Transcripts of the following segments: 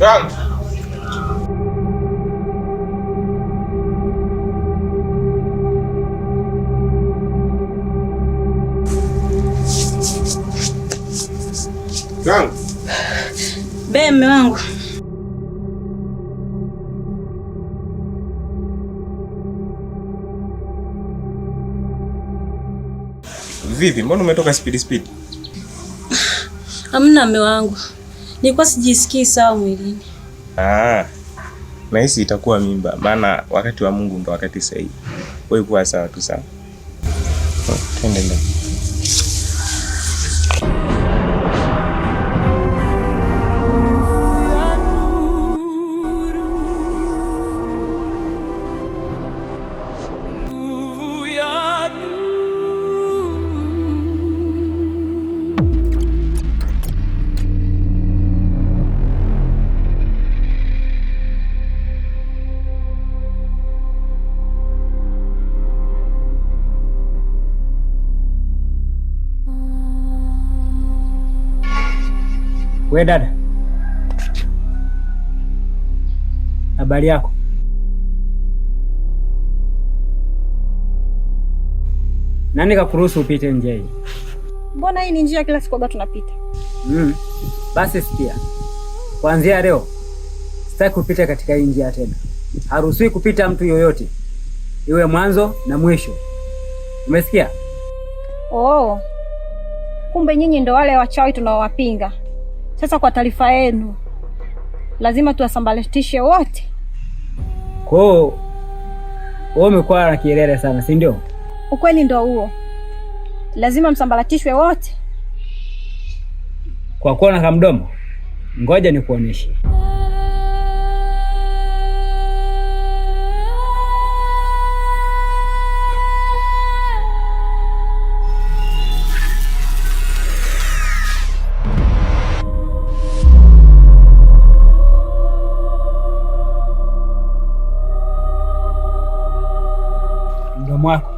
Kang. Kang. Mume wangu. Vipi, mbona umetoka speed? Hamna mume wangu. Nilikuwa sijisikii sawa mwilini. Nahisi itakuwa mimba, maana wakati wa Mungu ndo wakati sahihi. Wewe kuwa sawa tu sawa. Twende ndani. We dada, habari yako? Nani kakuruhusu upite njia hii? Mbona hii ni njia kila siku tunapita? Basi sikia, kuanzia leo sitaki kupita katika hii njia tena. Haruhusiwi kupita mtu yoyote, iwe mwanzo na mwisho. Umesikia? Oh, kumbe nyinyi ndo wale wachawi tunaowapinga. Sasa kwa taarifa yenu, lazima tuwasambaratishe wote. Wewe umekuwa na kielele sana, si ndio? Ukweli ndo huo. Lazima msambaratishwe wote. Kwa kuwa na kamdomo, ngoja nikuoneshe. Mwako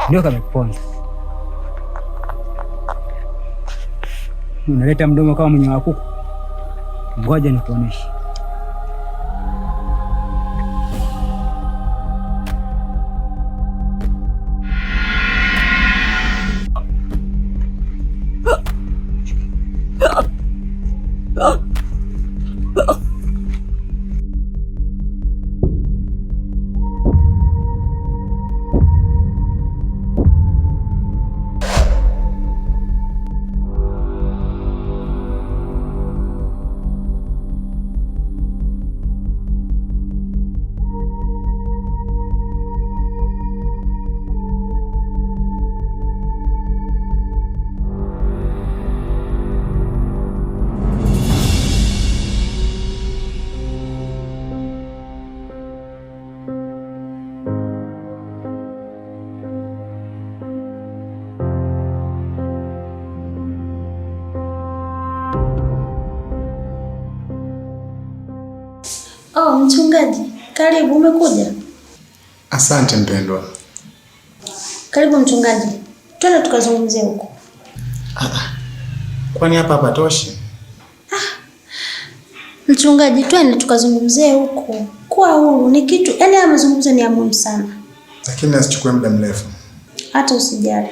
ndio kamekuponza. Unaleta mdomo kama mwenye wa kuku. Ngoja nikuoneshe. Oh, mchungaji, karibu, umekuja? Asante mpendwa. Karibu mchungaji. Twende tukazungumzie huko. Kwani hapa hapatoshi? Mchungaji, twende tukazungumzie huko. Kuwa huru ni kitu, yaani haya mazungumzo ni ya muhimu sana. Lakini asichukue muda mrefu. Hata usijali.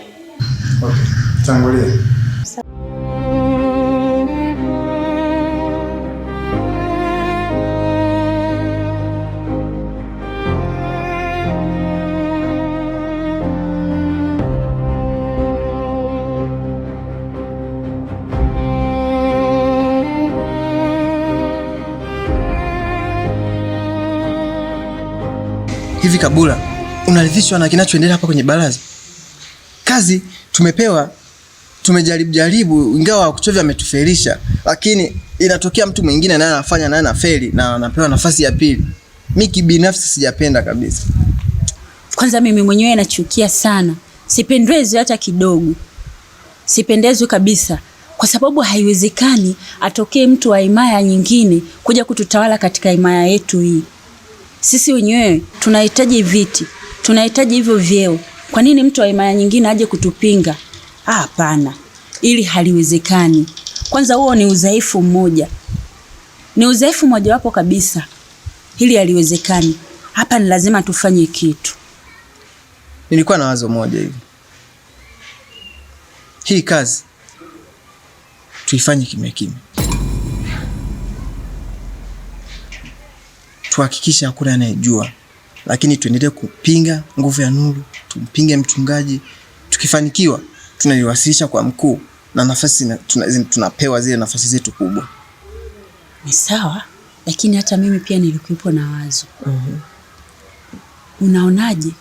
Okay, tangulia. Hivi Kabula, unaridhishwa na kinachoendelea hapa kwenye baraza? Kazi tumepewa, tumejaribu ingawa kuchovya ametufelisha, lakini inatokea mtu mwingine naye anafanya naye anafeli na anapewa nafasi ya pili. Mimi kibinafsi sijapenda kabisa. Kwanza mimi mwenyewe nachukia sana. Sipendezwi hata kidogo. Sipendezwi kabisa kwa sababu haiwezekani atokee mtu wa himaya nyingine kuja kututawala katika himaya yetu hii. Sisi wenyewe tunahitaji viti, tunahitaji hivyo vyeo. Kwa nini mtu wa himaya nyingine aje kutupinga? Hapana. Ili haliwezekani. Kwanza huo ni udhaifu mmoja. Ni udhaifu mojawapo kabisa. Hili haliwezekani. Hapa ni lazima tufanye kitu. Nilikuwa na wazo moja hivi. Hii kazi tuifanye kimya kimya. Tuhakikishe hakuna anayejua. Lakini tuendelee kupinga nguvu ya nuru, tumpinge mchungaji. Tukifanikiwa tunaliwasilisha kwa mkuu na nafasi tunapewa zile nafasi zetu kubwa. Ni sawa, lakini hata mimi pia nilikuwepo na wazo. Unaonaje?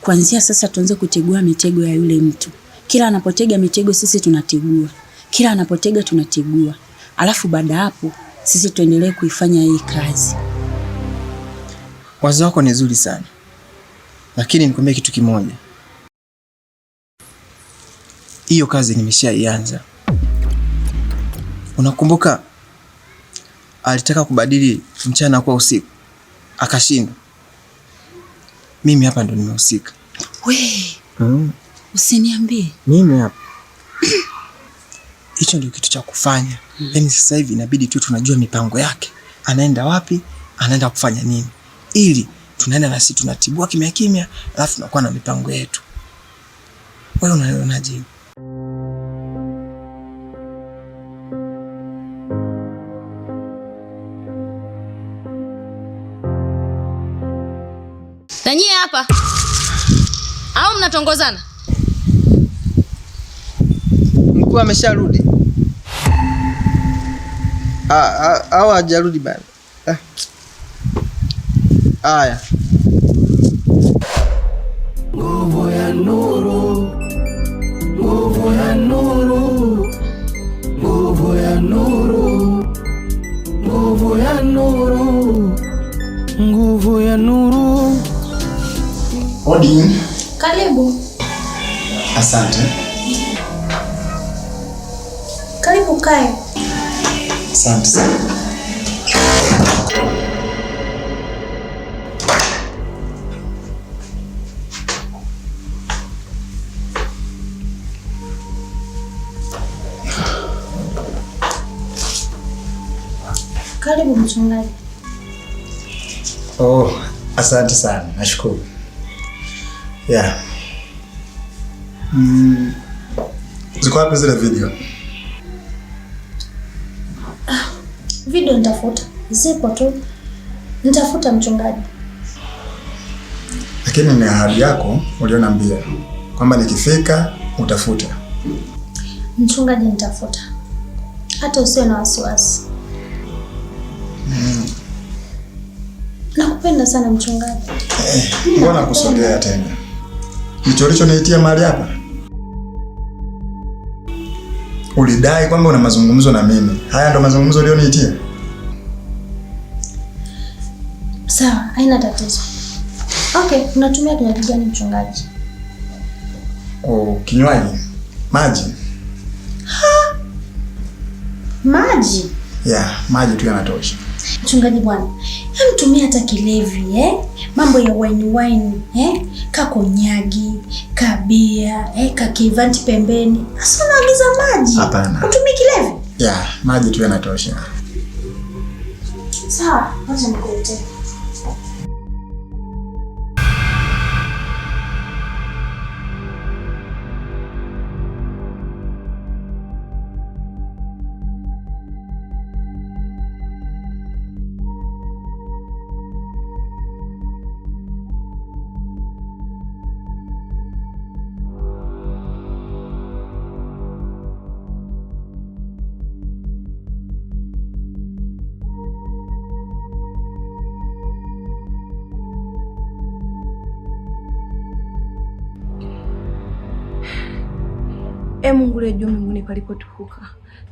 Kuanzia sasa tuanze kutegua mitego ya yule mtu. Kila anapotega mitego sisi tunategua. Kila anapotega tunategua. Alafu baada hapo sisi tuendelee kuifanya hii kazi. Wazo wako ni nzuri sana. Lakini nikwambie kitu kimoja. Hiyo kazi nimeshaianza. Unakumbuka alitaka kubadili mchana kuwa usiku, akashindwa. Mimi hapa ndo nimehusika. Usiniambie. Mimi hapa. Hicho ndio kitu cha kufanya. Yaani sasa hivi inabidi tu tunajua mipango yake. Anaenda wapi? Anaenda kufanya nini? Ili tunaenda na sisi tunatibua kimya kimya, alafu tunakuwa na mipango yetu. Wewe unaonaje? Tanyie hapa. Au mnatongozana? Mkuu amesharudi. Au hajarudi bana. Aya. Nguvu ya nuru. Nguvu ya nuru. Nguvu ya nuru. Nguvu ya nuru. Nguvu ya nuru. Odin. Karibu. Asante. Karibu kae. Asante sana. Karibu mchungaji. Oh, asante sana. Nashukuru. Yeah. Ziko wapi zile video? Video nitafuta. Zipo tu. Nitafuta mchungaji. Lakini ni ahadi yako ulioniambia kwamba nikifika utafuta. Mchungaji nitafuta. Hata usiwe na wasiwasi. Nakupenda sana mchungaji. Mbona kusogea tena? Hicho ulichoniitia mahali hapa? Ulidai kwamba una mazungumzo na mimi. Haya ndo mazungumzo ulioniitia? Sawa, haina tatizo. Okay, unatumia kinywaji gani mchungaji? Kinywaji? Maji. Maji? Yeah, maji tu yanatosha. Mchungaji bwana, tumia hata kilevi, mambo ya wine, kakonyagi, kabia, kakivanti pembeni. Asa unaagiza maji. Hapana. Utumie kilevi? Yeah, maji tu yanatosha. Sawa, wacha nikuletee. Mungu uliye juu mbinguni palipotukuka.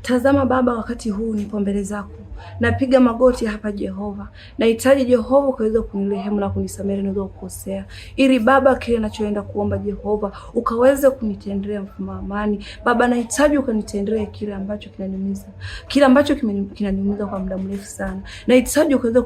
Tazama Baba, wakati huu nipo mbele zako. napiga magoti hapa Jehova. Nahitaji Jehova ukaweza kunirehemu na kunisamehe niweze kukosea. Ili Baba, kile ninachoenda kuomba Jehova, ukaweze kunitendelea mfuma amani. Baba, nahitaji ukanitendelee kile ambacho kinaniumiza. Kile ambacho kinaniumiza kwa muda mrefu sana. Nahitaji ukaweze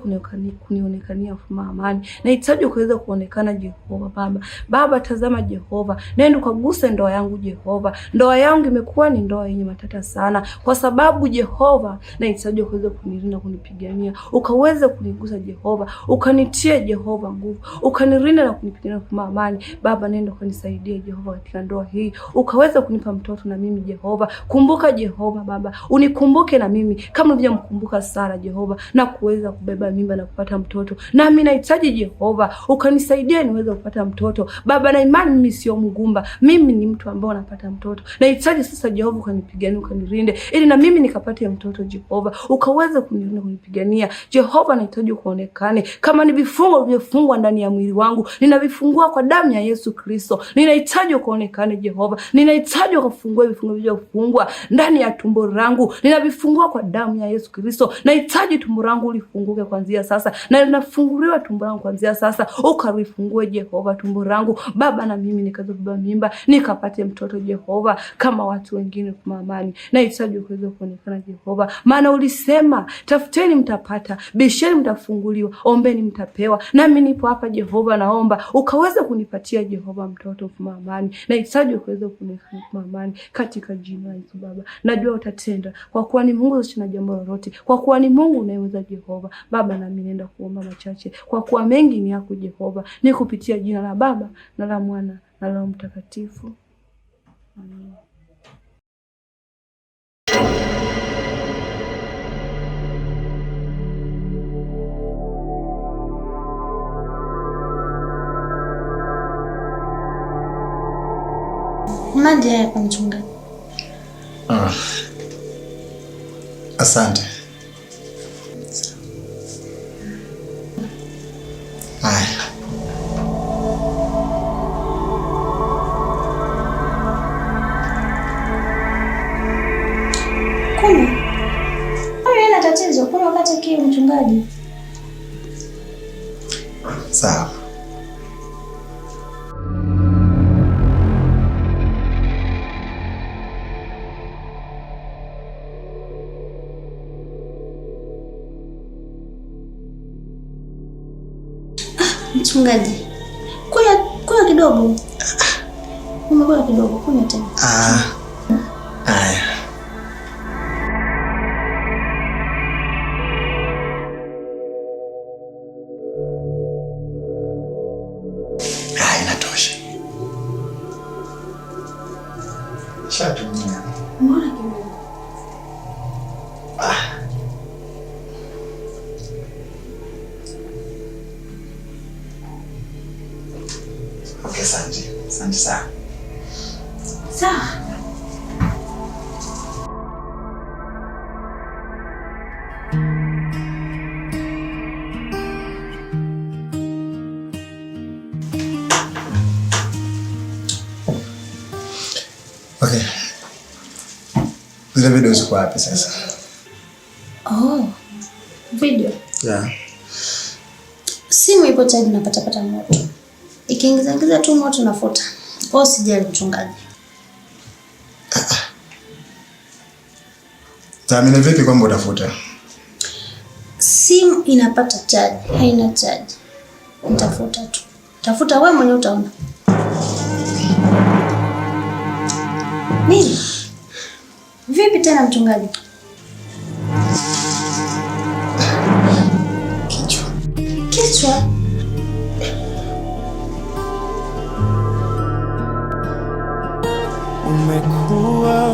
kunionekania mfuma amani. Nahitaji ukaweze kuonekana Jehova Baba. Baba, tazama Jehova, nenda ukaguse ndoa yangu Jehova. Ndoa yangu imekuwa ni ndoa yenye matata sana. Kwa sababu Jehova, nahitaji ukaweze kunilinda, kunipigania. Ukaweze kunigusa Jehova. Ukanitie Jehova nguvu. Ukanilinda na kunipigania kwa amani. Baba, nenda ukanisaidie Jehova katika ndoa hii. Ukaweze kunipa mtoto na mimi Jehova. Kumbuka Jehova Baba, unikumbuke na mimi kama ulivyomkumbuka Sara Jehova, na kuweza kubeba mimba na kupata mtoto. Na mimi nahitaji Jehova ukanisaidie niweze kupata mtoto. Baba, na imani mimi sio mgumba. Mimi ni mtu ambaye anapata mtoto. Nahitaji sasa Jehova ukanipiganie, ukanilinde ili na mimi nikapate mtoto Jehova. Ukaweze kunilinda, kunipigania. Jehova, nahitaji kuonekane. Kama ni vifungo vilivyofungwa ndani ya mwili wangu, ninavifungua kwa damu ya Yesu Kristo. Ninahitaji kuonekane Jehova. Ninahitaji ukafungue vifungo vilivyofungwa ndani ya tumbo langu. Ninavifungua kwa damu ya Yesu Kristo. Nahitaji tumbo langu lifunguke kuanzia sasa. Na linafunguliwa tumbo langu kuanzia sasa. Ukalifungue Jehova tumbo langu. Baba, na mimi nikaanza kubeba mimba, nikapate mtoto Jehova kama watu wengine kwa amani. Nahitaji ukaweze kuonekana Jehova. Maana ulisema, tafuteni mtapata, bisheni mtafunguliwa, ombeni mtapewa. Nami nipo hapa Jehova, naomba ukaweze kunipatia Jehova mtoto kwa amani. Nahitaji ukaweze kunifanya kwa amani katika jina la Yesu Baba. Najua utatenda kwa kuwa ni Mungu usina jambo lolote. Kwa kuwa ni Mungu unayeweza Jehova. Baba, nami nenda kuomba machache kwa kuwa mengi ni yako Jehova. Ni kupitia jina la Baba na la Mwana na la Mtakatifu. Amen. Maji haya kwa mchungaji. Asante. Haya. Kuna haina tatizo, kuna wakati kile mchungaji. Sawa. Mchungaji, kunywa kidogo. Umekuwa kidogo, kunywa tena. Haya. Inatosha. Shatumia. Mbona kidogo? Okay, asante. Asante sana. Sawa. Okay. Zile video ziko wapi sasa? Oh. Video. Yeah. Simu ipo tayari, napata moto. Ikiingiza tu moto nafuta. Kwa sijali mchungaji. Taamini vipi kwamba utafuta? Simu inapata charge, haina charge. Nitafuta tu. Tafuta wewe mwenyewe utaona. Nini? Vipi tena mchungaji? Kichwa? Umekuwa